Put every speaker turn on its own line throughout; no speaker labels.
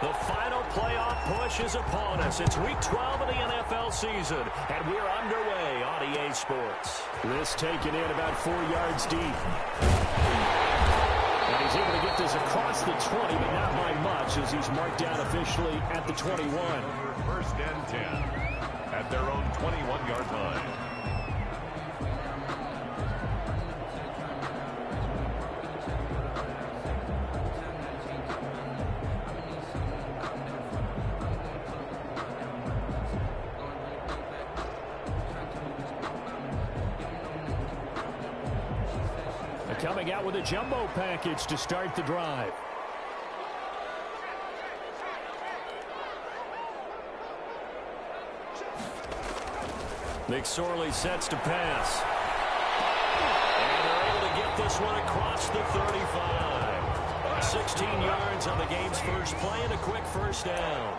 The final playoff push is upon us. It's Week 12 of the NFL season, and we're underway on EA Sports. This taken in about 4 yards deep. And he's able to get this across the 20, but not by much, as he's marked down officially at the 21.
First and 10 at their own 21-yard line.
Coming out with a jumbo package to start the drive. McSorley sets to pass. And they're able to get this one across the 35. 16 yards on the game's first play and a quick first down.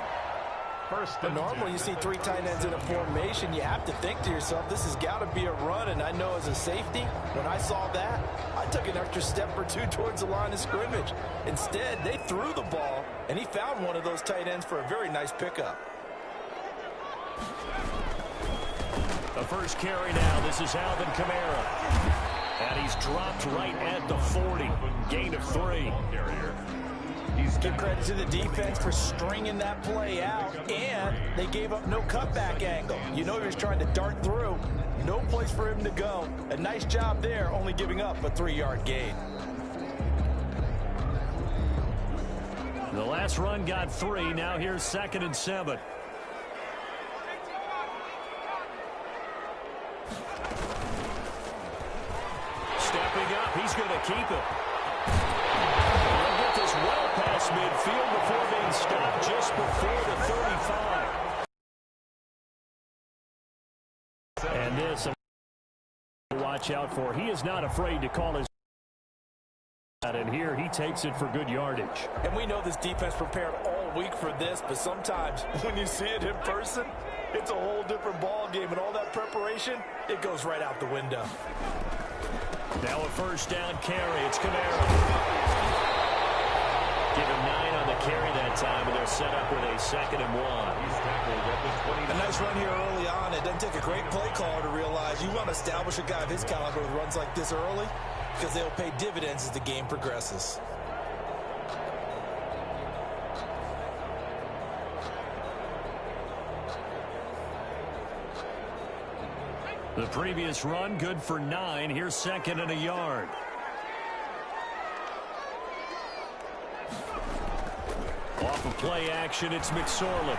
But normally you see 3 tight ends in a formation, you have to think to yourself, this has got to be a run. And I know as a safety, when I saw that, I took an extra step or 2 towards the line of scrimmage. Instead, they threw the ball, and he found one of those tight ends for a very nice pickup.
The first carry now. This is Alvin Kamara. And he's dropped right at the 40. Gain of 3.
Give credit to the defense for stringing that play out, and they gave up no cutback angle. You know he was trying to dart through. No place for him to go. A nice job there, only giving up a 3-yard gain.
The last run got 3. Now here's 2nd and 7. Stepping up, he's going to keep it. They'll get this well past midfield before being stopped just before the 35. And this to watch out for. He is not afraid to call his. And here he takes it for good yardage.
And we know this defense prepared all week for this, but sometimes when you see it in person, it's a whole different ball game, and all that preparation, it goes right out the window.
Now a first down carry. It's Kamara. Give him 9 on the carry that time, and they're set up with a 2nd and 1.
A nice run here early on. It doesn't take a great play caller to realize you want to establish a guy of his caliber with runs like this early, because they'll pay dividends as the game progresses.
The previous run good for 9. Here's 2nd and a yard. Off of play action, it's McSorley.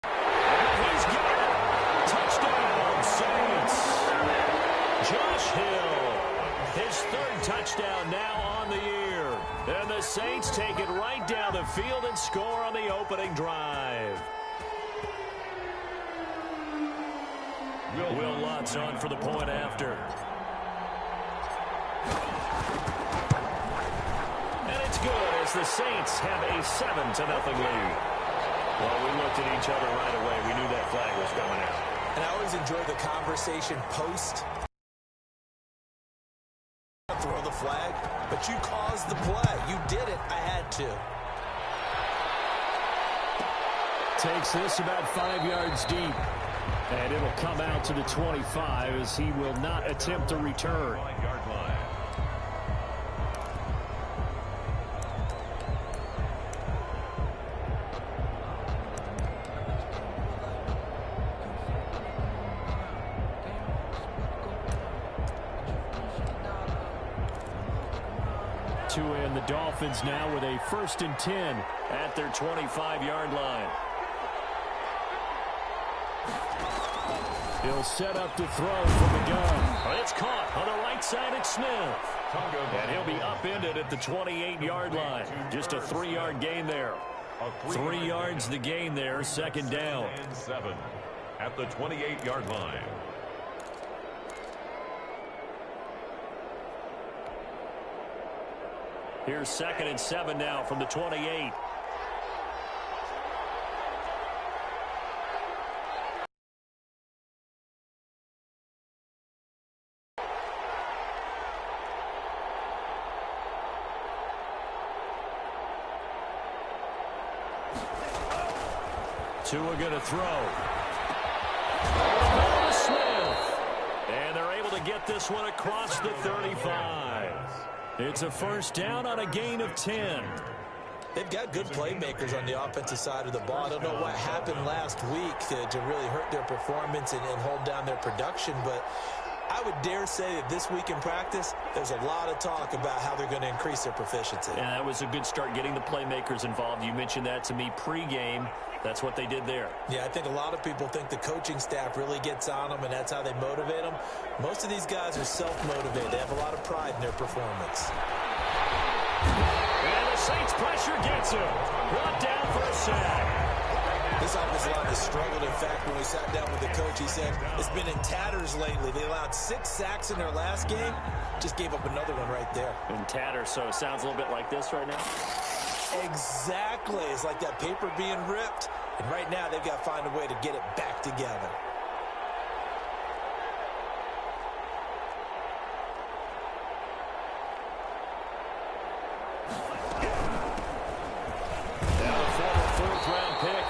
He's got it. Touchdown, Saints. Josh Hill. His 3rd touchdown now on the year. And the Saints take it right down the field and score on the opening drive. Will Lutz on for the point after. And it's good as the Saints have a 7-0 lead. Well, we looked at each other right away. We knew that flag was coming out.
And I always enjoy the conversation post. Throw the flag, but you caused the play. You did it. I had to.
Takes this about 5 yards deep. And it'll come out to the 25 as he will not attempt to return.
5-yard line.
And the Dolphins now with a 1st and 10 at their 25-yard line. He'll set up to throw from the gun. But it's caught on the right side at Smith. And he'll be upended at the 28-yard line. Just a 3-yard gain there. 3 yards the gain there, 2nd down.
7 at the 28-yard line.
Here's 2nd and 7 now from the 28. Tua going to throw. Ball to Smith. And they're able to get this one across the 35. It's a first down on a gain of 10.
They've got good playmakers on the offensive side of the ball. I don't know what happened last week to really hurt their performance and hold down their production, but I would dare say that this week in practice, there's a lot of talk about how they're going to increase their proficiency.
Yeah, that was a good start getting the playmakers involved. You mentioned that to me pregame. That's what they did there.
Yeah, I think a lot of people think the coaching staff really gets on them, and that's how they motivate them. Most of these guys are self-motivated. They have a lot of pride in their performance.
And the Saints pressure gets him. Brought down for a sack.
This offensive line has struggled. In fact, when we sat down with the coach, he said it's been in tatters lately. They allowed 6 sacks in their last game. Just gave up another one right there.
In tatters, so it sounds a little bit like this right now.
Exactly. It's like that paper being ripped. And right now, they've got to find a way to get it back together.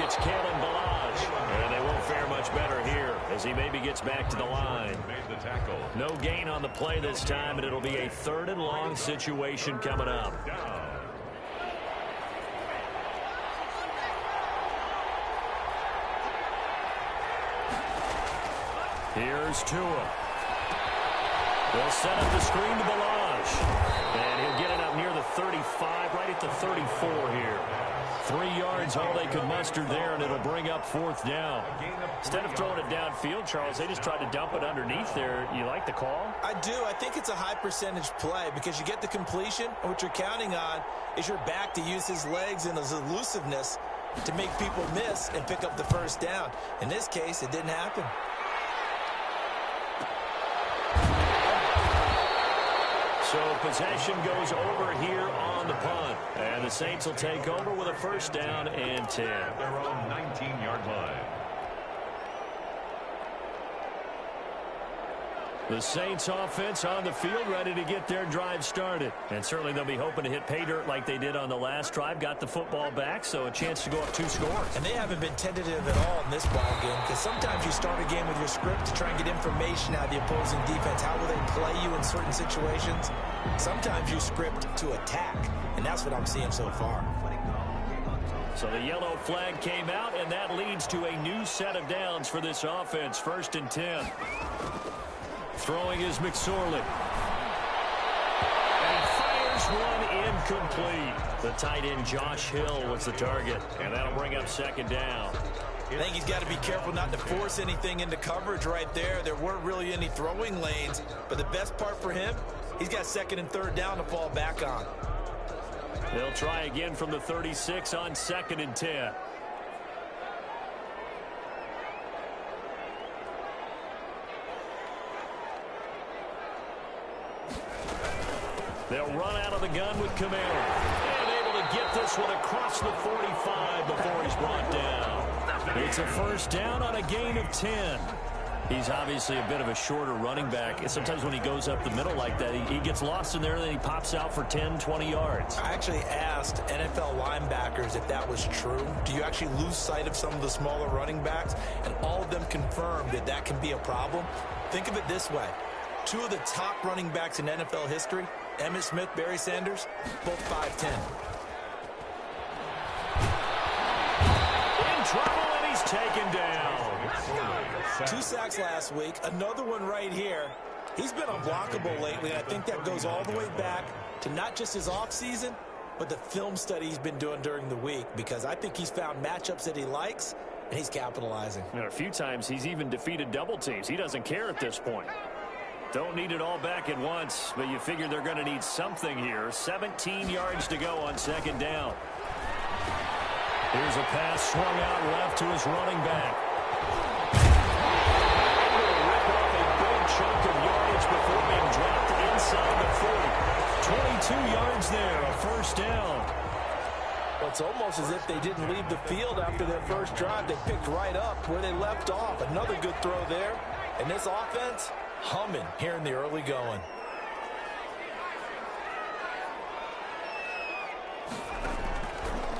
It's Kalen Ballage, and they won't fare much better here as he maybe gets back to the line. No gain on the play this time, and it'll be a 3rd and long situation coming up. Here's Tua. They'll set up the screen to Ballage, and he'll get it up near the 35, right at the 34 here. 3 yards, all they could muster there, and it'll bring up 4th down. Instead of throwing it downfield, Charles, they just tried to dump it underneath there. You like the call?
I do. I think it's a high-percentage play because you get the completion, and what you're counting on is your back to use his legs and his elusiveness to make people miss and pick up the first down. In this case, it didn't happen.
So possession goes over here on the punt. And the Saints will take over with a first down and 10.
Their own 19-yard line.
The Saints offense on the field ready to get their drive started. And certainly they'll be hoping to hit pay dirt like they did on the last drive. Got the football back, so a chance to go up 2 scores.
And they haven't been tentative at all in this ball game because sometimes you start a game with your script to try and get information out of the opposing defense. How will they play you in certain situations? Sometimes you script to attack, and that's what I'm seeing so far.
So the yellow flag came out, and that leads to a new set of downs for this offense. 1st and 10. Throwing is McSorley. And fires one incomplete. The tight end Josh Hill was the target, and that'll bring up 2nd down.
I think he's got to be careful not to force anything into coverage right there. There weren't really any throwing lanes, but the best part for him, he's got 2nd and 3rd down to fall back on.
They'll try again from the 36 on 2nd and 10. They'll run out of the gun with Kamara. And able to get this one across the 45 before he's brought down. It's a first down on a gain of 10. He's obviously a bit of a shorter running back. And sometimes when he goes up the middle like that, he gets lost in there, and then he pops out for 10, 20 yards.
I actually asked NFL linebackers if that was true. Do you actually lose sight of some of the smaller running backs? And all of them confirmed that that can be a problem. Think of it this way. 2 of the top running backs in NFL history, Emmitt Smith, Barry Sanders, both 5'10".
In trouble, and he's taken down.
2 sacks last week, another one right here. He's been unblockable lately, and I think that goes all the way back to not just his offseason, but the film study he's been doing during the week, because I think he's found matchups that he likes, and he's capitalizing.
A few times he's even defeated double teams. He doesn't care at this point. Don't need it all back at once, but you figure they're going to need something here. 17 yards to go on 2nd down. Here's a pass swung out left to his running back. Able to rip off a big chunk of yardage before being dropped inside the 40. 22 yards there, a first down.
Well, it's almost as if they didn't leave the field after their first drive. They picked right up where they left off. Another good throw there. And this offense, humming here in the early going.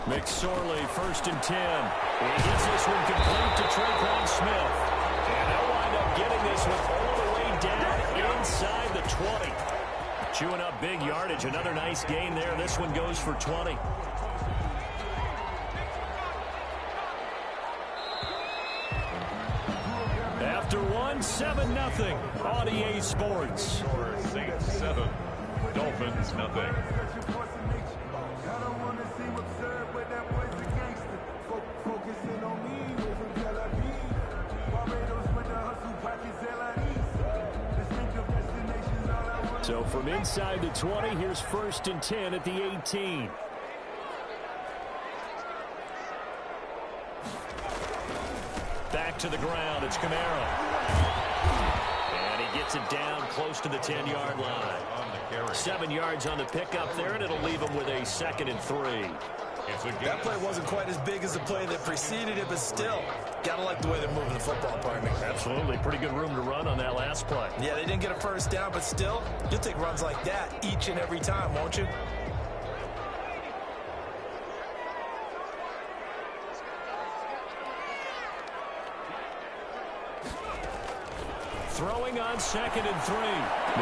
McSorley, 1st and 10. He gets this one complete to Tre'Quan Smith. And they'll wind up getting this one all the way down inside the 20. Chewing up big yardage. Another nice gain there. This one goes for 20. After one, 7-0 on EA Sports.
Saints 7, Dolphins nothing.
So from inside the 20, here's 1st and 10 at the 18. Back to the ground, it's Kamara. And he gets it down close to the 10-yard line. 7 yards on the pickup there, and it'll leave him with a 2nd and 3.
That play wasn't quite as big as the play that preceded it, but still, gotta like the way they're moving the football, partner.
Absolutely. Pretty good room to run on that last play.
Yeah, they didn't get a first down, but still, you'll take runs like that each and every time, won't you?
Throwing on 2nd and 3.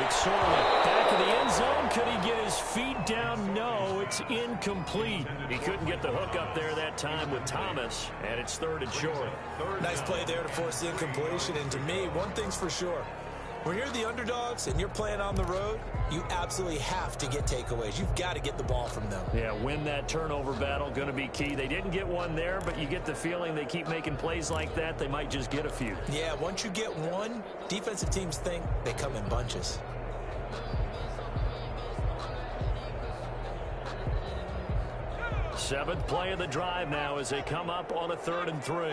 McSorley back in the end zone. Could he get his feet down? No, it's incomplete. He couldn't get the hook up there that time with Thomas, and it's 3rd and short.
Nice play there to force the incompletion, and to me, one thing's for sure. When you're the underdogs and you're playing on the road, you absolutely have to get takeaways. You've got to get the ball from them.
Yeah, win that turnover battle, going to be key. They didn't get one there, but you get the feeling they keep making plays like that, they might just get a few.
Yeah, once you get one, defensive teams think they come in bunches.
Seventh play of the drive now as they come up on a 3rd and 3.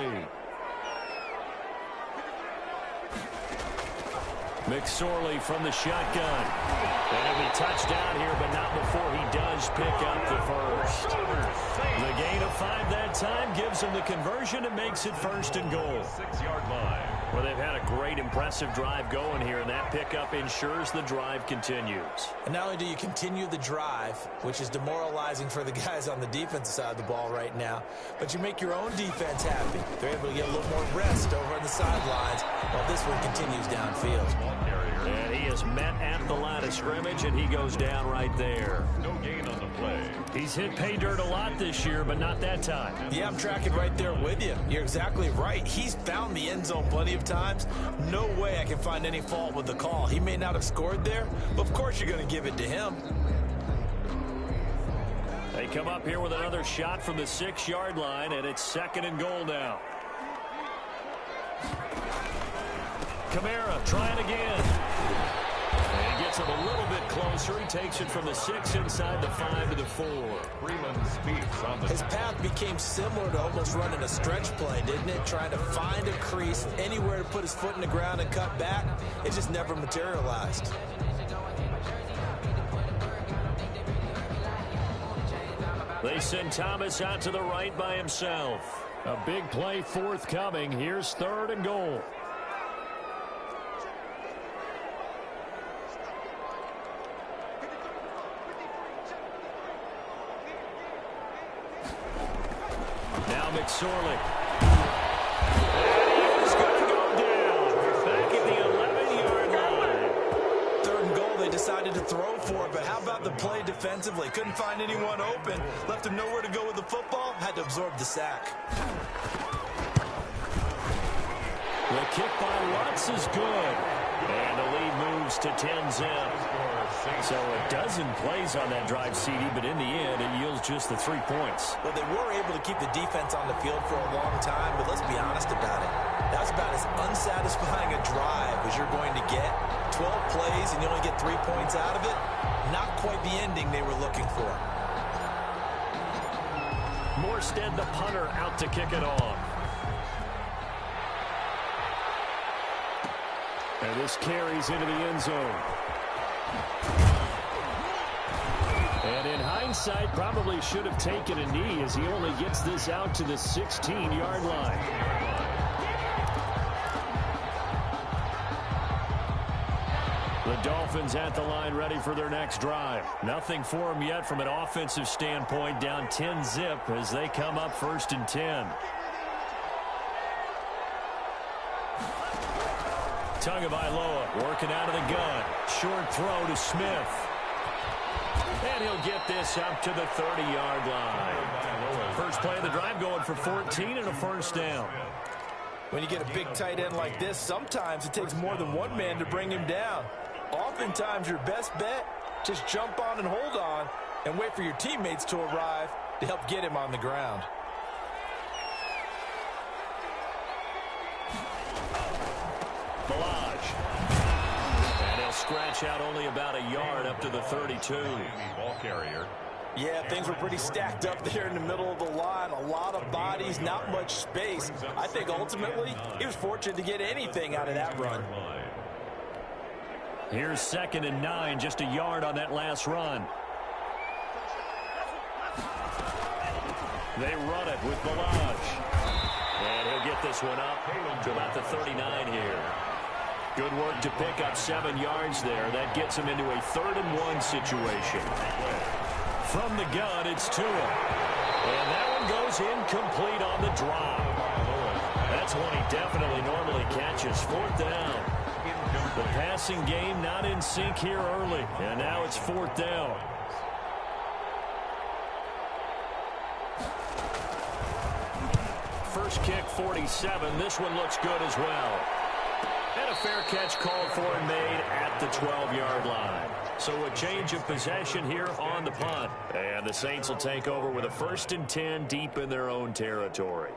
McSorley from the shotgun. And it'll be touchdown here, but not before he does pick up the first. The gain of 5 that time gives him the conversion and makes it 1st and goal.
6-yard line.
Well, they've had a great, impressive drive going here, and that pickup ensures the drive continues.
And not only do you continue the drive, which is demoralizing for the guys on the defensive side of the ball right now, but you make your own defense happy. They're able to get a little more rest over on the sidelines while this one continues downfield.
And he is met at the line of scrimmage, and he goes down right there.
No gain on the play.
He's hit pay dirt a lot this year, but not that time.
Yeah, I'm tracking right there with you. You're exactly right. He's found the end zone plenty of times. No way I can find any fault with the call. He may not have scored there, but of course you're going to give it to him.
They come up here with another shot from the 6-yard line, and it's 2nd and goal now. Kamara trying again. And he gets him a little bit closer. He takes it from the 6 inside the 5 to the 4.
Freeland speaks on the
His path became similar to almost running a stretch play, didn't it? Trying to find a crease, anywhere to put his foot in the ground and cut back. It just never materialized.
They send Thomas out to the right by himself. A big play forthcoming. Here's 3rd and goal. Now McSorley. And he is going to go down. Back at the 11-yard line.
3rd and goal, they decided to throw for it, but how about the play defensively? Couldn't find anyone open. Left him nowhere to go with the football. Had to absorb the sack.
The kick by Lutz is good. And the lead moves to 10-zip. So a dozen plays on that drive, CD, but in the end, it yields just the 3 points.
Well, they were able to keep the defense on the field for a long time, but let's be honest about it. That was about as unsatisfying a drive as you're going to get. 12 plays and you only get 3 points out of it. Not quite the ending they were looking for.
Morstead, the punter, out to kick it off. And this carries into the end zone. And in hindsight, probably should have taken a knee as he only gets this out to the 16-yard line. The Dolphins Dolphins at the line ready for their next drive. Nothing for them yet from an offensive standpoint, down 10-zip as they come up 1st and 10. Tagovailoa working out of the gun. Short throw to Smith. And he'll get this up to the 30-yard line. First play of the drive going for 14 and a first down.
When you get a big tight end like this, sometimes it takes more than one man to bring him down. Oftentimes, your best bet, just jump on and hold on and wait for your teammates to arrive to help get him on the ground.
Ballage. And he'll scratch out only about a yard up to the 32.
Ball carrier.
Yeah, things were pretty stacked up there in the middle of the line. A lot of bodies, not much space. I think ultimately he was fortunate to get anything out of that run.
Here's 2nd and 9, just a yard on that last run. They run it with Ballage. And he'll get this one up to about the 39 here. Good work to pick up 7 yards there. That gets him into a 3rd and 1 situation. From the gun, it's Tua. And that one goes incomplete on the drop. That's one he definitely normally catches. 4th down. The passing game not in sync here early. And now it's 4th down. First kick, 47. This one looks good as well. And a fair catch called for and made at the 12-yard line. So a change of possession here on the punt. And the Saints will take over with a 1st and 10 deep in their own territory.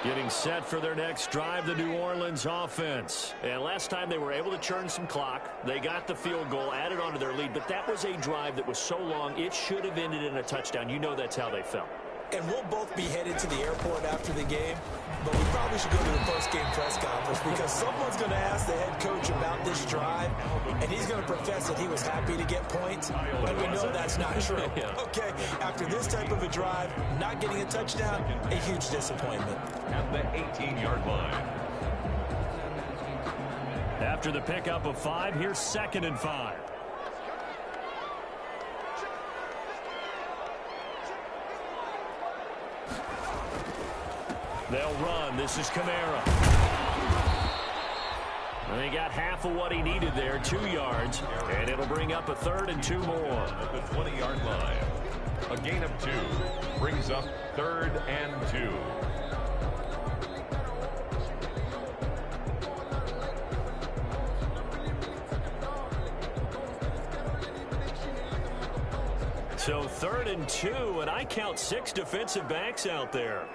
Getting set for their next drive, the New Orleans offense. And last time they were able to churn some clock. They got the field goal, added on to their lead. But that was a drive that was so long, it should have ended in a touchdown. You know that's how they felt.
And we'll both be headed to the airport after the game, but we probably should go to the post-game press conference because someone's going to ask the head coach about this drive, and he's going to profess that he was happy to get points, and we know that's not true.
Yeah.
Okay, after this type of a drive, not getting a touchdown, a huge disappointment.
At the 18-yard line.
After the pickup of 5, here's 2nd and 5. They'll run. This is Kamara. And they got half of what he needed there, 2 yards. And it'll bring up a 3rd and 2 more.
At the 20-yard line. A gain of 2 brings up 3rd and 2.
So 3rd and 2, and I count 6 defensive backs out there.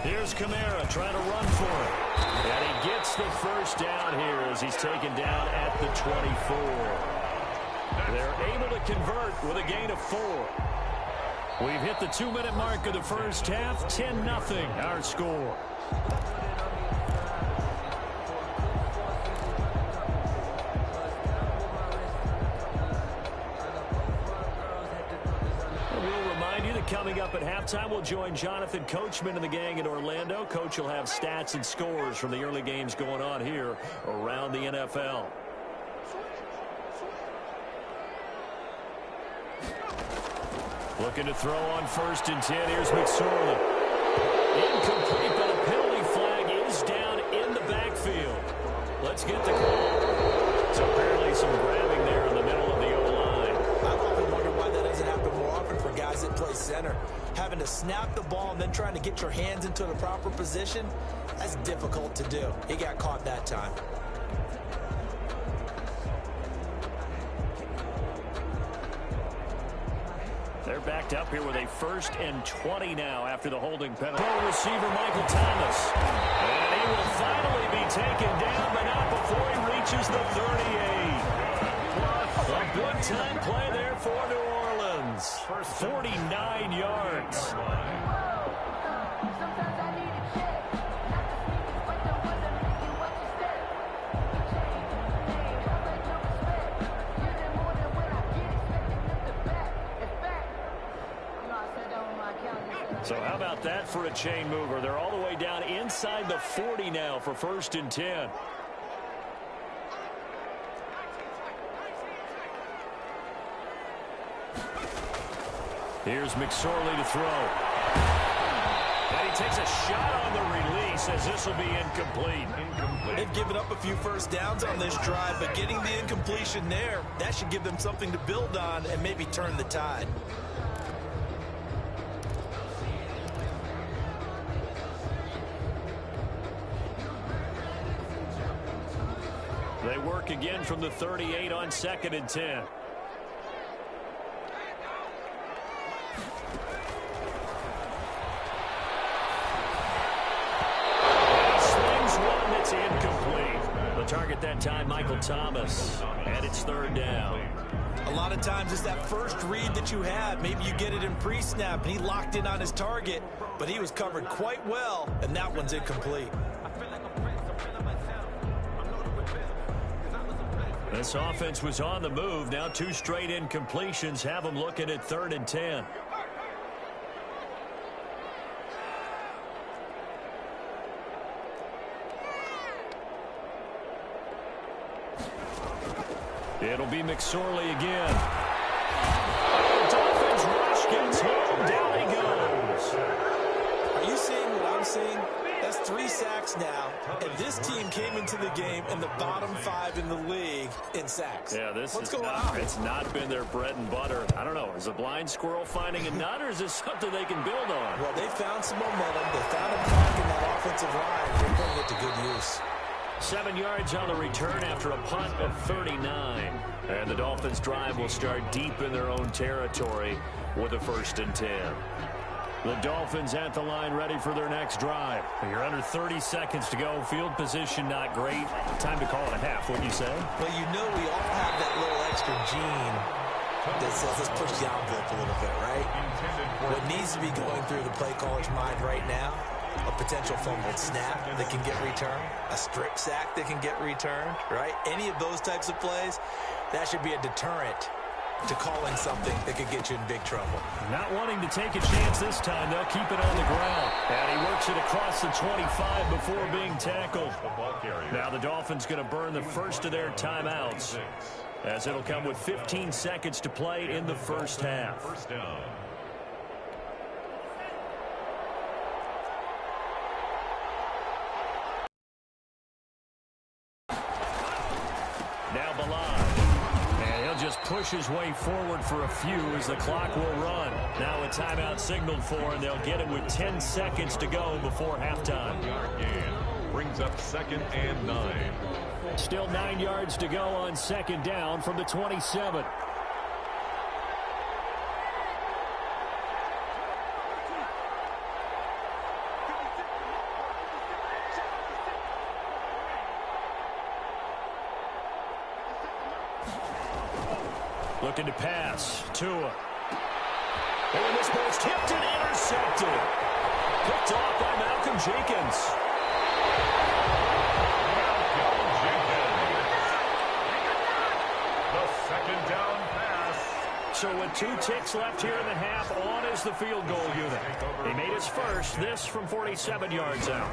Here's Kamara trying to run for it. And he gets the first down here as he's taken down at the 24. They're able to convert with a gain of 4. We've hit the 2-minute mark of the first half. 10-0 our score. Coming up at halftime, we'll join Jonathan Coachman and the gang in Orlando. Coach will have stats and scores from the early games going on here around the NFL. Looking to throw on 1st and 10. Here's McSorley. Incomplete, but a penalty flag is down in the backfield. Let's get the call. So apparently some grabbing there in the middle of the O-line.
I've often wondered why that doesn't happen more often for guys that play center. Having to snap the ball and then trying to get your hands into the proper position, that's difficult to do. He got caught that time.
They're backed up here with a 1st and 20 now after the holding penalty. Receiver Michael Thomas. And he will finally be taken down, but not before he reaches the 38. A good time play there for New Orleans. 49 yards. So how about that for a chain mover? They're all the way down inside the 40 now for 1st and 10. Here's McSorley to throw. And he takes a shot on the release as this will be incomplete.
They've given up a few first downs on this drive, but getting the incompletion there, that should give them something to build on and maybe turn the tide.
They work again from the 38 on 2nd and 10. It's incomplete. The target that time, Michael Thomas. And it's 3rd down.
A lot of times it's that first read that you have. Maybe you get it in pre-snap, and he locked in on his target, but he was covered quite well, and that one's incomplete.
This offense was on the move. Now 2 straight incompletions have them looking at 3rd and 10. It'll be McSorley again. Dolphins rush gets home. Down he goes.
Are you seeing what I'm seeing? That's 3 sacks now, and this team came into the game in the bottom 5 in the league in sacks.
Yeah,
What's going on?
It's not been their bread and butter. I don't know. Is a blind squirrel finding a nut, or is this something they can build on?
Well, they found some momentum. They found a crack in that offensive line. They're putting it to good use. 7
yards on the return after a punt of 39. And the Dolphins' drive will start deep in their own territory with a 1st and 10. The Dolphins at the line ready for their next drive. You're under 30 seconds to go. Field position not great. Time to call it a half, wouldn't you say?
Well, you know we all have that little extra gene that says let's push the envelope a little bit, right? What needs to be going through the play caller's mind right now, a potential fumbled snap that can get returned, a strip sack that can get returned, right? Any of those types of plays, that should be a deterrent to calling something that could get you in big trouble.
Not wanting to take a chance this time. They'll keep it on the ground. And he works it across the 25 before being tackled. Now the Dolphins going to burn the first of their timeouts, as it'll come with 15 seconds to play in the first half.
First down.
Now Ballard. And he'll just push his way forward for a few as the clock will run. Now a timeout signaled for, and they'll get it with 10 seconds to go before halftime.
Brings up 2nd and 9.
Still 9 yards to go on 2nd down from the 27. Looking to pass. Tua. And this ball's tipped and intercepted. Picked off by Malcolm Jenkins.
The 2nd down pass.
So with 2 ticks left here in the half, on is the field goal unit. He made his first, this from 47 yards out.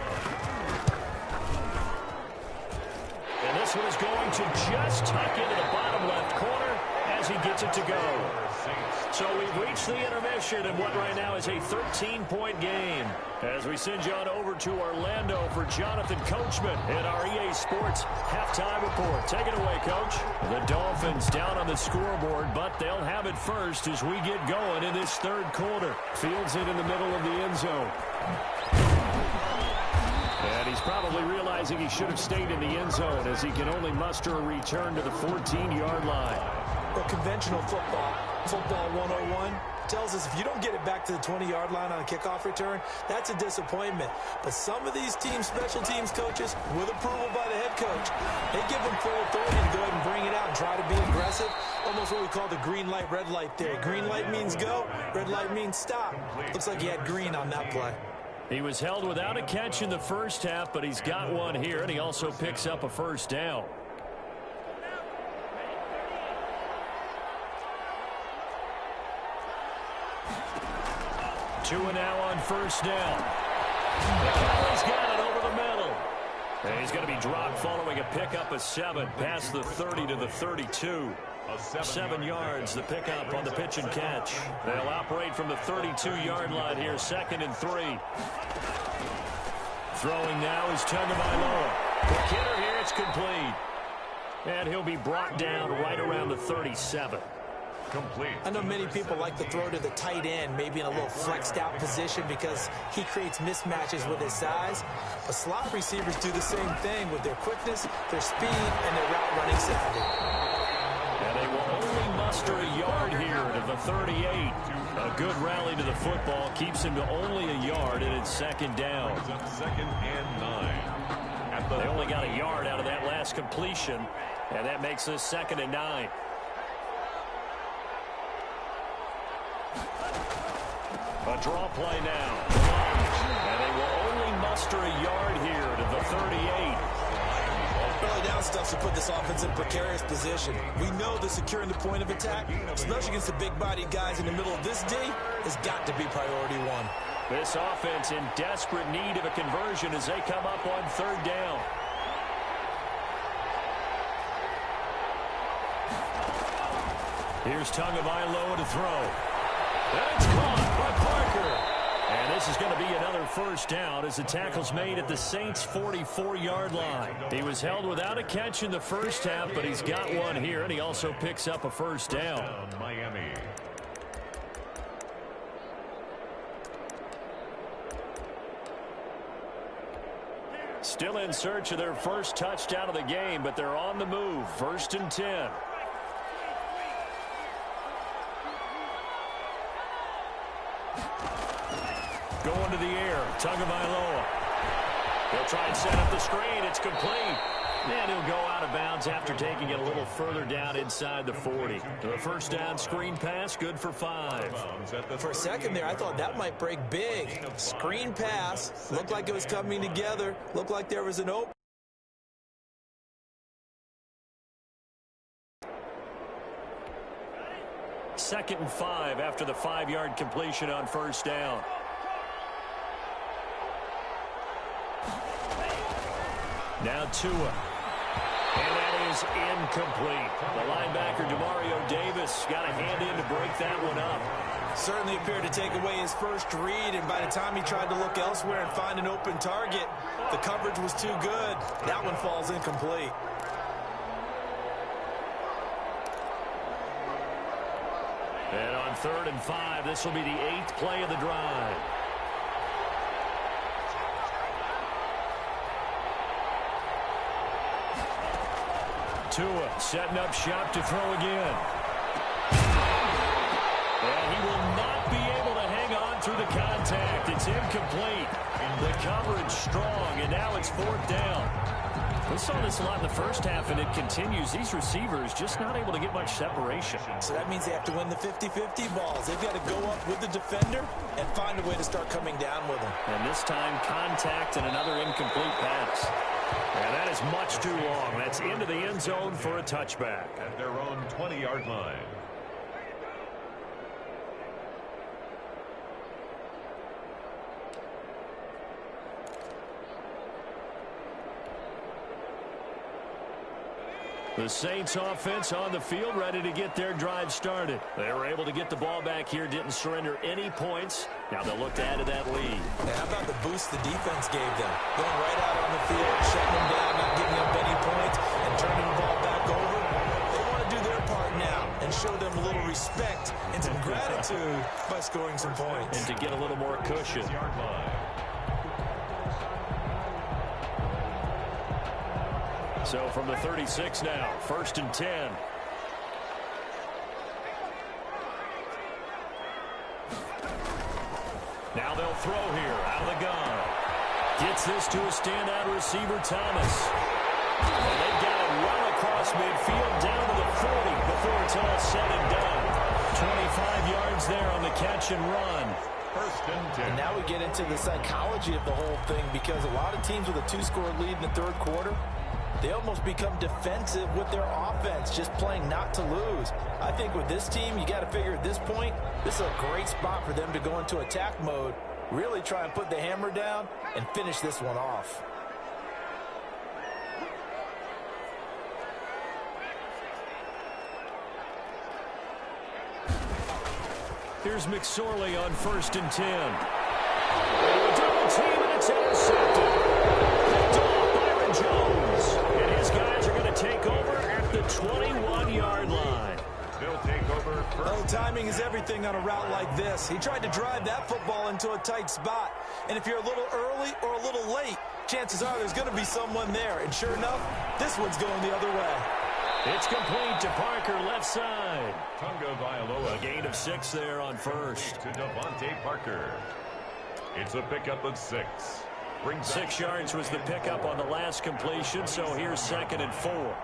And this one is going to just tuck into the bottom left corner as he gets it to go. So we've reached the intermission in what right now is a 13-point game. As we send you on over to Orlando for Jonathan Coachman in our EA Sports halftime report. Take it away, Coach. The Dolphins down on the scoreboard, but they'll have it first as we get going in this 3rd quarter. Fields it in the middle of the end zone. And he's probably realizing he should have stayed in the end zone as he can only muster a return to the 14-yard line.
Well, conventional football 101, tells us if you don't get it back to the 20-yard line on a kickoff return, that's a disappointment. But some of these teams, special teams coaches, with approval by the head coach, they give them full authority to go ahead and bring it out and try to be aggressive. Almost what we call the green light, red light theory. Green light means go, red light means stop. Looks like he had green on that play.
He was held without a catch in the first half, but he's got one here, and he also picks up a first down. Tua now on first down. McCaffrey's got it over the middle. And he's going to be dropped following a pickup of 7 past the 30 to the 32. 7 yards, the pickup on the pitch and catch. They'll operate from the 32-yard line here, 2nd and 3. Throwing now is Tagovailoa. Quick hitter here, it's complete. And he'll be brought down right around the 37.
Complete.
I know many people like to throw to the tight end, maybe in a little flexed out position because he creates mismatches with his size. But slot receivers do the same thing with their quickness, their speed, and their route running savvy.
And they will only muster a yard here to the 38. A good rally to the football keeps him to only a yard, and it's 2nd down.
2nd and 9.
They only got a yard out of that last completion, and that makes this 2nd and 9. A draw play now. And they will only muster a yard here to the 38.
Early down stuff to put this offense in precarious position. We know that securing the point of attack, especially against the big-bodied guys in the middle of this D, has got to be priority 1.
This offense in desperate need of a conversion as they come up on 3rd down. Here's Tagovailoa to throw. And it's caught by Parker. And this is going to be another first down as the tackle's made at the Saints' 44-yard line. He was held without a catch in the first half, but he's got one here, and he also picks up a first down.
Miami.
Still in search of their first touchdown of the game, but they're on the move. 1st and 10. Going to the air, Tagovailoa. He'll try and set up the screen. It's complete. And he'll go out of bounds after taking it a little further down inside the 40. The first down screen pass, good for 5.
For a second there, I thought that might break big. Screen pass, looked like it was coming together, looked like there was an open.
Second and 5 after the 5-yard completion on first down. Now Tua. And that is incomplete. The linebacker, Demario Davis, got a hand in to break that one up.
Certainly appeared to take away his first read, and by the time he tried to look elsewhere and find an open target, the coverage was too good. That one falls incomplete.
And on 3rd and 5, this will be the 8th play of the drive. Tua setting up shop to throw again. And he will not be able to hang on through the contact. It's incomplete. The coverage strong, and now it's 4th down. We saw this a lot in the first half, and it continues. These receivers just not able to get much separation.
So that means they have to win the 50-50 balls. They've got to go up with the defender and find a way to start coming down with them.
And this time, contact and another incomplete pass. And that is much too long. That's into the end zone for a touchback.
At their own 20-yard line.
The Saints offense on the field, ready to get their drive started. They were able to get the ball back here, didn't surrender any points. Now they'll look to add to that lead.
And how about the boost the defense gave them? Going right out on the field, shutting them down, not giving up any points, and turning the ball back over. They want to do their part now and show them a little respect and some gratitude by scoring some points.
And to get a little more cushion. So from the 36 now, 1st and 10. Now they'll throw here out of the gun. Gets this to a standout receiver, Thomas. And they've got it well across midfield down to the 40 before it's all said and done. 25 yards there on the catch and run.
1st and 10.
And now we get into the psychology of the whole thing, because a lot of teams with a 2-score lead in the 3rd quarter, They almost become defensive with their offense, just playing not to lose. I think with this team, you got to figure at this point, this is a great spot for them to go into attack mode, really try and put the hammer down and finish this one off.
Here's McSorley on 1st and 10. Double team, and it's intercepted. Picked off Byron Jones. And his guys are going to take over at the 21-yard line.
They'll take over first.
Well, timing is everything on a route like this. He tried to drive that football into a tight spot. And if you're a little early or a little late, chances are there's going to be someone there. And sure enough, this one's going the other way.
It's complete to Parker, left side.
Tunga Vailoa.
A gain of 6 there on first.
To Devontae Parker. It's a pickup of 6.
6 yards was the pickup on the last completion, so here's 2nd and 4.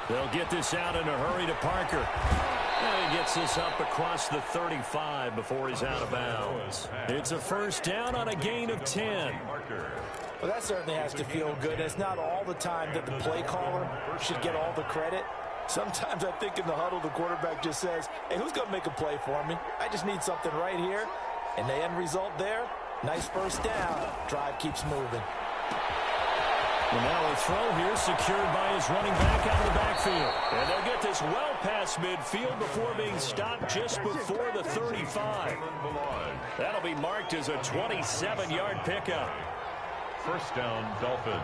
They'll get this out in a hurry to Parker. And he gets this up across the 35 before he's out of bounds. It's a first down on a gain of 10.
Well, that certainly has to feel good. It's not all the time that the play caller should get all the credit. Sometimes I think in the huddle, the quarterback just says, hey, who's going to make a play for me? I just need something right here. And the end result there, nice first down. Drive keeps moving.
And now a throw here secured by his running back out of the backfield. And they'll get this well past midfield before being stopped just before the 35. That'll be marked as a 27-yard pickup.
First down, Dolphins.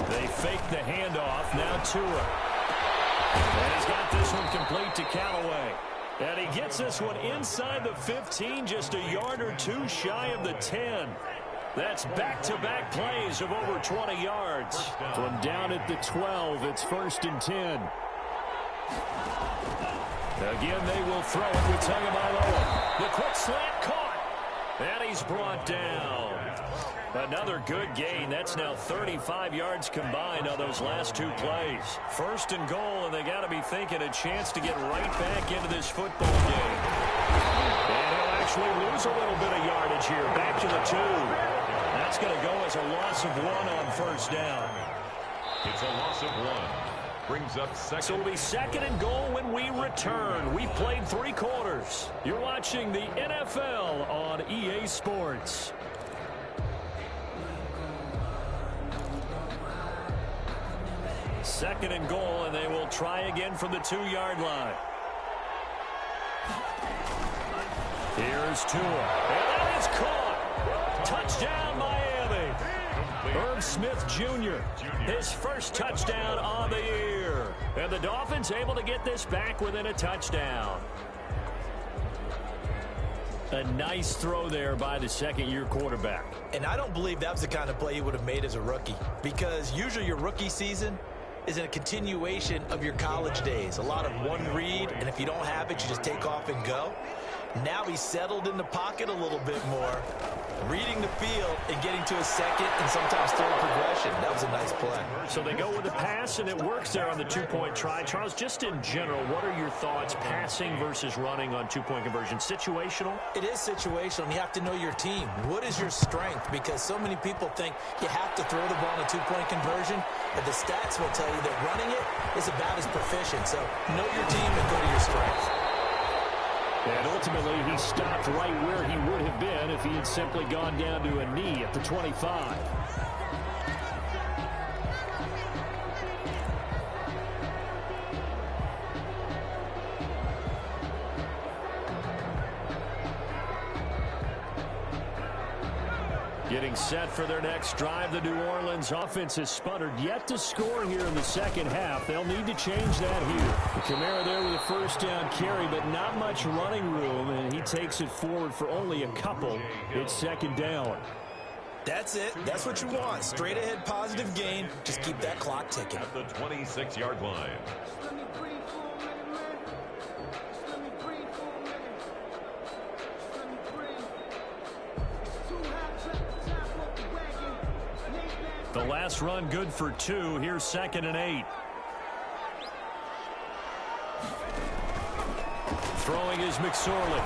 They fake the handoff. Now Tua. And he's got this one complete to Callaway. And he gets this one inside the 15, just a yard or two shy of the 10. That's back-to-back plays of over 20 yards. From down at the 12, it's 1st and 10. Again, they will throw it with Tagovailoa. The quick slant caught. And he's brought down. Another good gain. That's now 35 yards combined on those last 2 plays. 1st and goal, and they got to be thinking a chance to get right back into this football game. And he'll actually lose a little bit of yardage here. Back to the 2. That's going to go as a loss of 1 on 1st down.
It's a loss of 1. Brings up 2nd.
So it'll be 2nd and goal when we return. We've played 3 quarters. You're watching the NFL on EA Sports. Second and goal, and they will try again from the 2-yard line. Here's Tua. And that is caught. Touchdown, Miami. Irv Smith Jr., his first touchdown on the year. And the Dolphins able to get this back within a touchdown. A nice throw there by the second-year quarterback.
And I don't believe that was the kind of play he would have made as a rookie, because usually your rookie season is a continuation of your college days. A lot of one read, and if you don't have it, you just take off and go. Now he's settled in the pocket a little bit more, reading the field and getting to a second and sometimes third progression. That was a nice play.
So they go with the pass, and it works there on the 2-point try. Charles, just in general, what are your thoughts passing versus running on 2-point conversion? Situational?
It is situational, and you have to know your team. What is your strength? Because so many people think you have to throw the ball in a 2-point conversion, but the stats will tell you that running it is about as proficient. So know your team and go to your strength.
And ultimately, he stopped right where he would have been if he had simply gone down to a knee at the 25. Getting set for their next drive, the New Orleans offense has sputtered yet to score here in the second half. They'll need to change that here. Kamara there with a first down carry, but not much running room, and he takes it forward for only a couple. It's 2nd down.
That's it. That's what you want. Straight ahead positive gain. Just keep that clock ticking.
At the 26-yard line.
The last run good for 2. Here's 2nd and 8. Throwing is McSorley.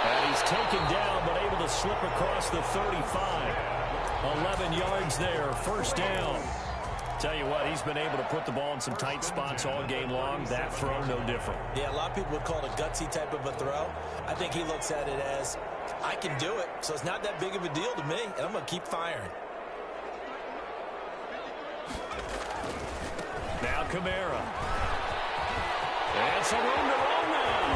And he's taken down, but able to slip across the 35. 11 yards there, 1st down. Tell you what, he's been able to put the ball in some tight spots all game long. That throw, no different.
Yeah, a lot of people would call it a gutsy type of a throw. I think he looks at it as, I can do it, so it's not that big of a deal to me, and I'm going to keep firing.
Now Kamara. And some room to run now.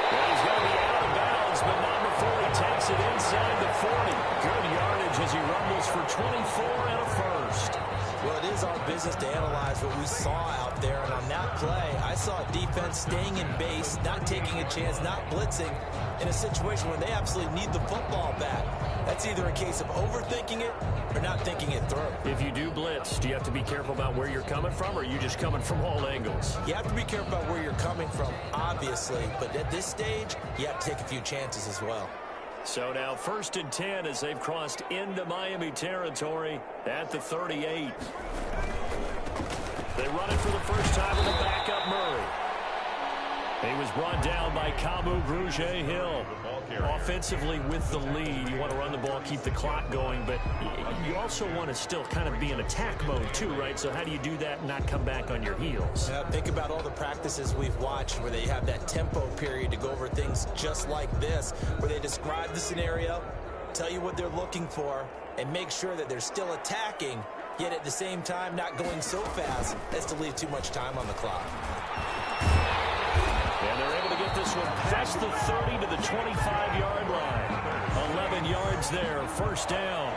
Well, he's going to be out of bounds, but not before he takes it inside the 40. Good yardage as he rumbles for 24 and a first.
Well, it is our business to analyze what we saw out there, and on that play, I saw a defense staying in base, not taking a chance, not blitzing, in a situation where they absolutely need the football back. That's either a case of overthinking it or not thinking it through.
If you do blitz, do you have to be careful about where you're coming from, or are you just coming from all angles?
You have to be careful about where you're coming from, obviously, but at this stage, you have to take a few chances as well.
So now 1st and 10 as they've crossed into Miami territory at the 38. They run it for the first time with a backup Murray. He was brought down by Kamu Grugier-Hill. Offensively with the lead, you want to run the ball, keep the clock going, but you also want to still kind of be in attack mode too, right? So how do you do that and not come back on your heels?
Yeah, think about all the practices we've watched where they have that tempo period to go over things just like this, where they describe the scenario, tell you what they're looking for, and make sure that they're still attacking, yet at the same time not going so fast as to leave too much time on the clock.
And they're able to get this one past the 30 to the 25-yard line. 11 yards there, 1st down.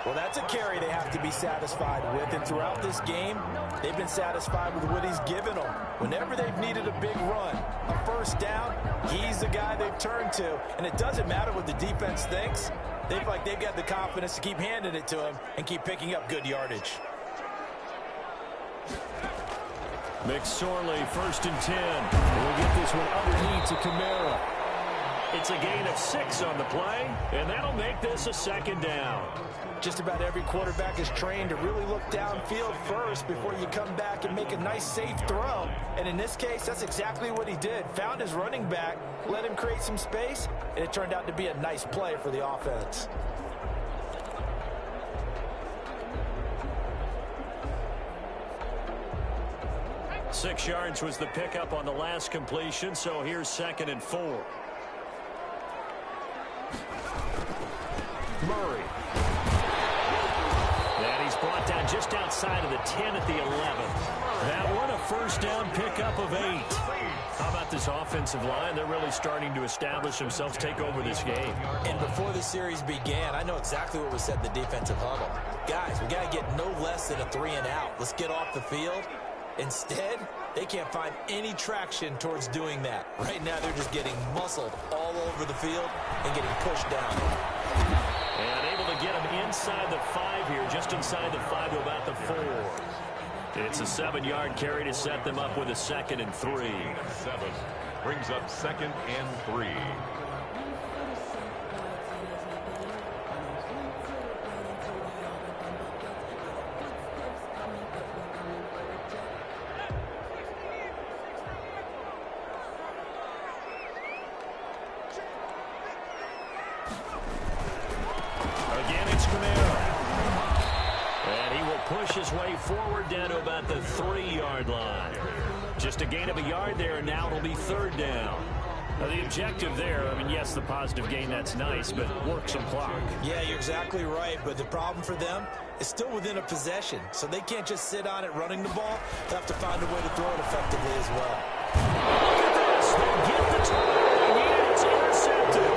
Well, that's a carry they have to be satisfied with, and throughout this game, they've been satisfied with what he's given them. Whenever they've needed a big run, a 1st down, he's the guy they've turned to, and it doesn't matter what the defense thinks. They've got the confidence to keep handing it to him and keep picking up good yardage.
McSorley, 1st and 10. We'll get this one underneath to Kamara. It's a gain of 6 on the play, and that'll make this a 2nd down.
Just about every quarterback is trained to really look downfield first before you come back and make a nice, safe throw. And in this case, that's exactly what he did. Found his running back, let him create some space, and it turned out to be a nice play for the offense.
Six yards was the pickup on the last completion, so here's 2nd and 4. Murray. And he's brought down just outside of the 10 at the 11. That one, a 1st down pickup of 8. How about this offensive line? They're really starting to establish themselves, take over this game.
And before the series began, I know exactly what was said in the defensive huddle. Guys, we got to get no less than a 3 and out. Let's get off the field. Instead, they can't find any traction towards doing that. Right now, they're just getting muscled all over the field and getting pushed down.
And able to get them inside the 5 here, just inside the 5 to about the 4. It's a 7-yard carry to set them up with a 2nd and 3.
7 brings up 2nd and 3.
Push his way forward down to about the 3-yard line. Just a gain of a yard there, and now it'll be 3rd down. Now the objective there, I mean, yes, the positive gain, that's nice, but work some clock.
Yeah, you're exactly right, but the problem for them is still within a possession, so they can't just sit on it running the ball. They have to find a way to throw it effectively as well.
Look at this. They get the turnover. And it's intercepted.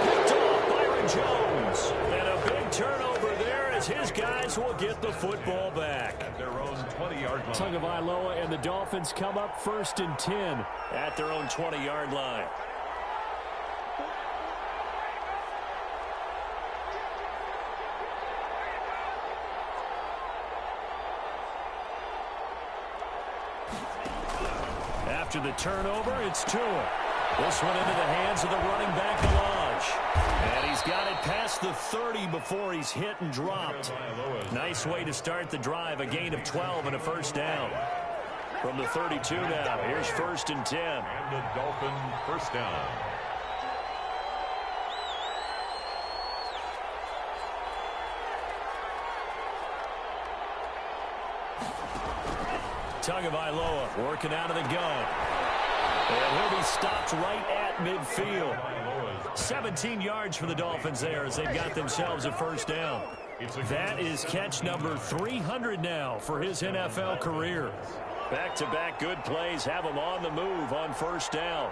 Picked off Byron Jones. And a big turnover there as his guys will get the football back.
At their own 20-yard line.
Tagovailoa and the Dolphins come up 1st and 10 at their own 20-yard line. After the turnover, it's Tua. This one into the hands of the running back, Milan. push. And he's got it past the 30 before he's hit and dropped. Nice way to start the drive. A gain of 12 and a first down. From the 32 now, here's 1st and 10.
And the Dolphin first down.
Tagovailoa working out of the gun. And he'll be stopped right at midfield. 17 yards for the Dolphins there as they've got themselves a first down. That is catch number 300 now for his NFL career. Back-to-back good plays have him on the move on first down.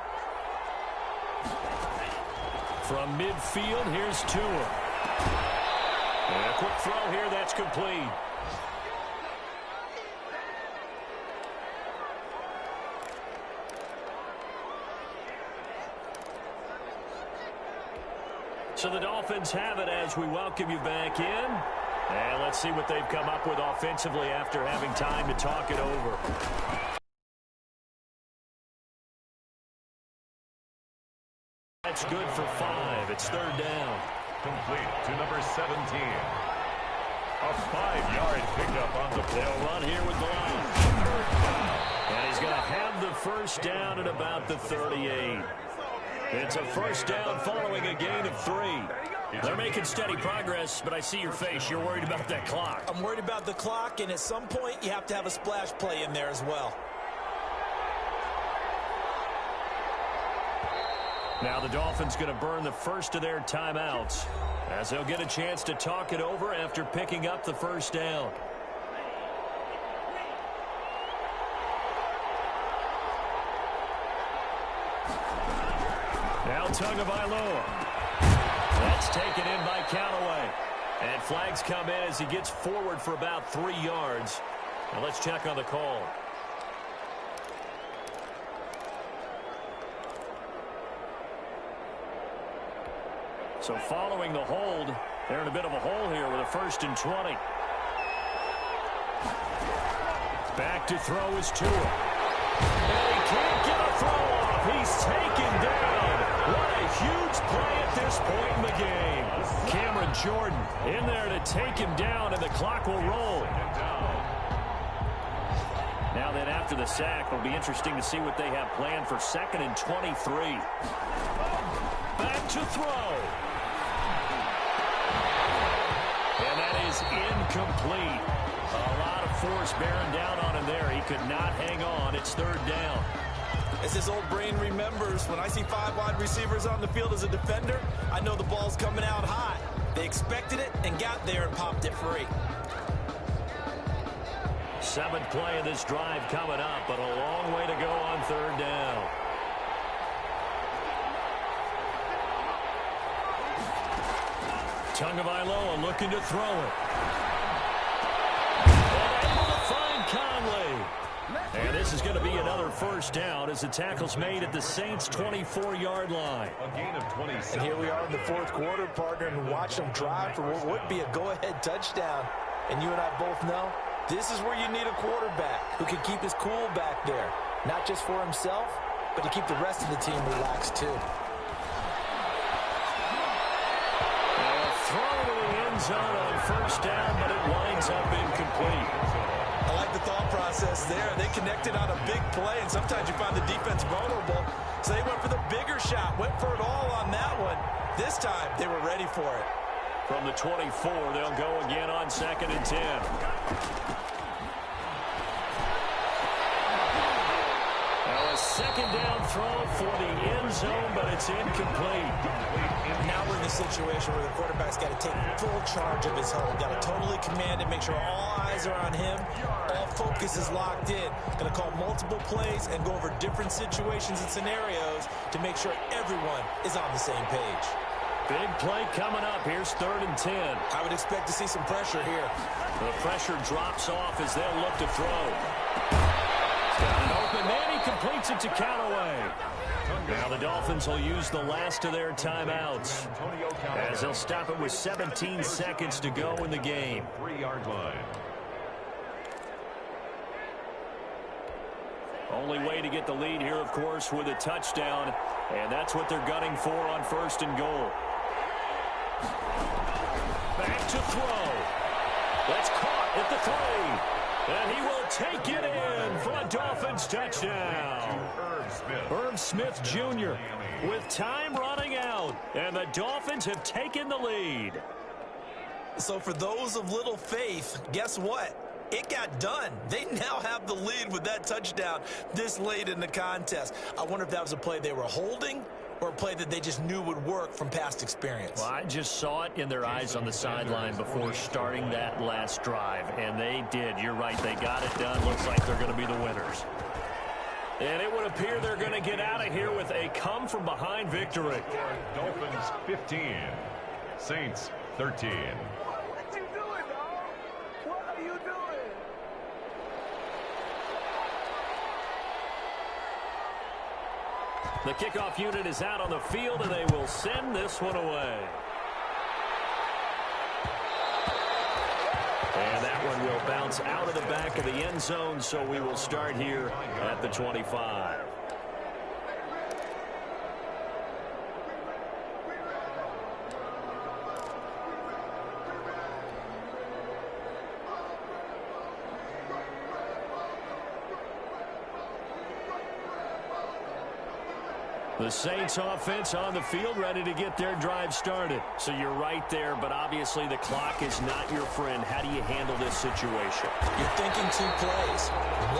From midfield, here's Tua. And a quick throw here, that's complete. So the Dolphins have it as we welcome you back in. And let's see what they've come up with offensively after having time to talk it over. That's good for 5. It's 3rd down.
Complete to number 17. A 5-yard pickup on the play.
They'll run here with the line. And he's going to have the first down at about the 38. It's a first down following a gain of 3. They're making steady progress, but I see your face. You're worried about that clock.
I'm worried about the clock, and at some point, you have to have a splash play in there as well.
Now the Dolphins going to burn the first of their timeouts as they'll get a chance to talk it over after picking up the first down. Now Tagovailoa. That's taken in by Callaway. And flags come in as he gets forward for about 3 yards. Now let's check on the call. So following the hold, they're in a bit of a hole here with a 1st and 20. Back to throw is Tua. And he can't get a throw off. He's taken down. What a huge play at this point in the game. Cameron Jordan in there to take him down, and the clock will roll. Now then, after the sack, it'll be interesting to see what they have planned for 2nd and 23. Back to throw. And that is incomplete. A lot of force bearing down on him there. He could not hang on. It's 3rd down.
As his old brain remembers, when I see 5 wide receivers on the field as a defender, I know the ball's coming out high. They expected it and got there and popped it free.
7th play of this drive coming up, but a long way to go on 3rd down. Tagovailoa looking to throw it. And able to find Conley. And this is going to be another first down as the tackle's made at the Saints' 24-yard line.
A gain of 27.
And here we are in the 4th quarter, partner, and watch them drive for what would be a go-ahead touchdown. And you and I both know this is where you need a quarterback who can keep his cool back there. Not just for himself, but to keep the rest of the team relaxed too.
Throw to the end zone on first down, but it winds up incomplete.
I like the thought process there. They connected on a big play, and sometimes you find the defense vulnerable. So they went for the bigger shot, went for it all on that one. This time, they were ready for it.
From the 24, they'll go again on 2nd and 10. Now a 2nd down throw for the end zone, but it's incomplete.
Now we're in the situation where the quarterback's got to take full charge of his hold. Got to totally command it, make sure all eyes are on him. All focus is locked in. Going to call multiple plays and go over different situations and scenarios to make sure everyone is on the same page.
Big play coming up. Here's 3rd and 10.
I would expect to see some pressure here.
The pressure drops off as they'll look to throw. Got an open man. He completes it to Callaway. Now the Dolphins will use the last of their timeouts as they'll stop it with 17 seconds to go in the game.
3-yard line.
Only way to get the lead here, of course, with a touchdown, and that's what they're gunning for on 1st and goal. Back to throw. That's caught at the 3. And he will take it in for a Dolphins touchdown. Herb Smith Jr. with time running out, and the Dolphins have taken the lead.
So for those of little faith, guess what? It got done. They now have the lead with that touchdown this late in the contest. I wonder if that was a play they were holding or a play that they just knew would work from past experience.
Well, I just saw it in their eyes on the sideline before starting that last drive, and they did. You're right. They got it done. Looks like they're going to be the winners. And it would appear they're going to get out of here with a come-from-behind victory.
Dolphins 15, Saints 13.
What you doing, dog? What are you doing?
The kickoff unit is out on the field, and they will send this one away. And that one will bounce out of the back of the end zone, so we will start here at the 25. The Saints offense on the field, ready to get their drive started. So you're right there, but obviously the clock is not your friend. How do you handle this situation?
You're thinking 2 plays.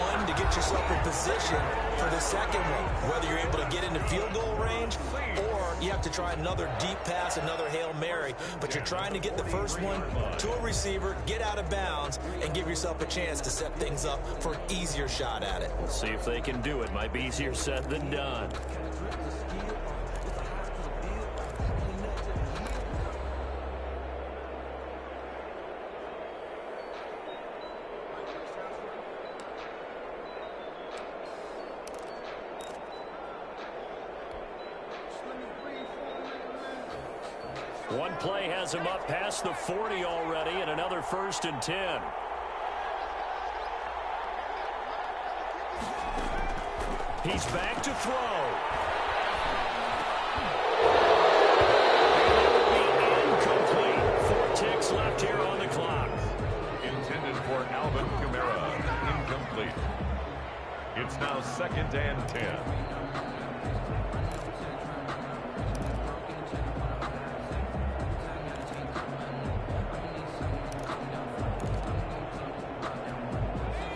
One, to get yourself in position for the second one, whether you're able to get into field goal range or you have to try another deep pass, another Hail Mary. But you're trying to get the first one to a receiver, get out of bounds, and give yourself a chance to set things up for an easier shot at it.
We'll see if they can do it. Might be easier said than done. One play has him up past the 40 already, and another 1st and 10. He's back to throw. Incomplete. 4 ticks left here on the clock.
Intended for Alvin Kamara. Incomplete. It's now 2nd and 10.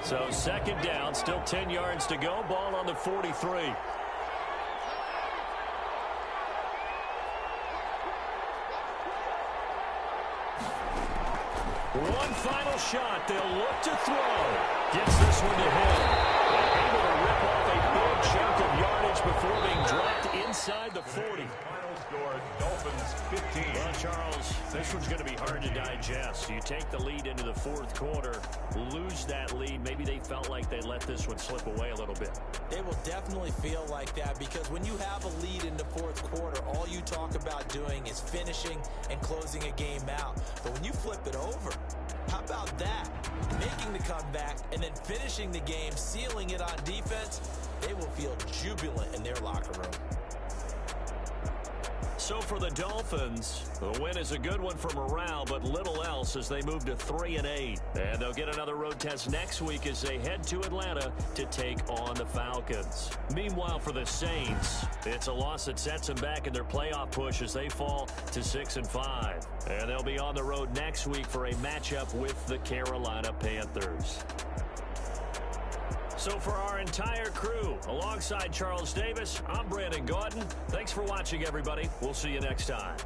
So 2nd down, still 10 yards to go. Ball on the 43. One final shot. They'll look to throw. Gets this one to hit. And able to rip off a big chunk of yardage before being dropped inside the 40.
Final score, Dolphins 15.
Well, Charles, this one's going to be hard to digest. You take the lead into the 4th quarter, lose that lead. Maybe they felt like they let this one slip away a little bit.
They will definitely feel like that because when you have a lead in the 4th quarter, all you talk about doing is finishing and closing a game out. But when you flip it over, how about that? Making the comeback and then finishing the game, sealing it on defense, they will feel jubilant in their locker room.
So for the Dolphins, the win is a good one for morale, but little else as they move to 3-8. And they'll get another road test next week as they head to Atlanta to take on the Falcons. Meanwhile, for the Saints, it's a loss that sets them back in their playoff push as they fall to 6-5. And they'll be on the road next week for a matchup with the Carolina Panthers. So for our entire crew, alongside Charles Davis, I'm Brandon Gaudin. Thanks for watching, everybody. We'll see you next time.